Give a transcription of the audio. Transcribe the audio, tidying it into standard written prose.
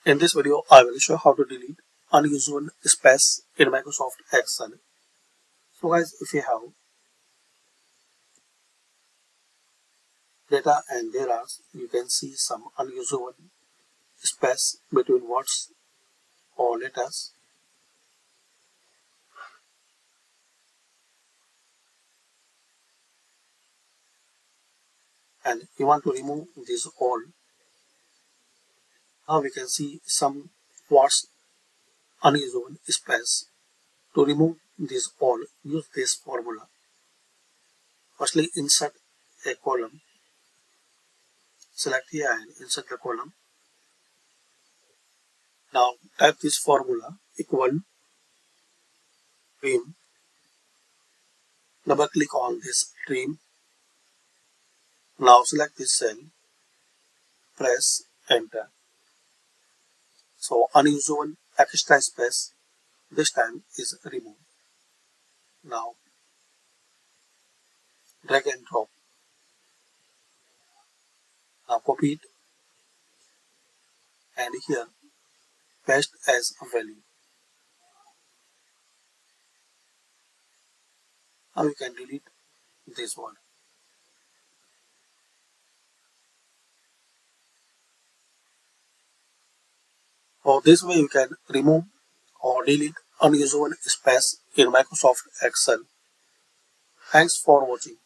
In this video, I will show how to delete unusual space in Microsoft Excel. So guys, if you have data and there are, you can see some unusual space between words or letters. And you want to remove these all. Now we can see some words unusual space. To remove these all, use this formula. Firstly, insert a column. Select here and insert the column. Now type this formula equal trim. Double click on this trim. Now select this cell. Press enter. So unusual extra space this time is removed. Now drag and drop. Now copy it and here paste as a value. Now you can delete this one. So this way you can remove or delete unusual space in Microsoft Excel. Thanks for watching.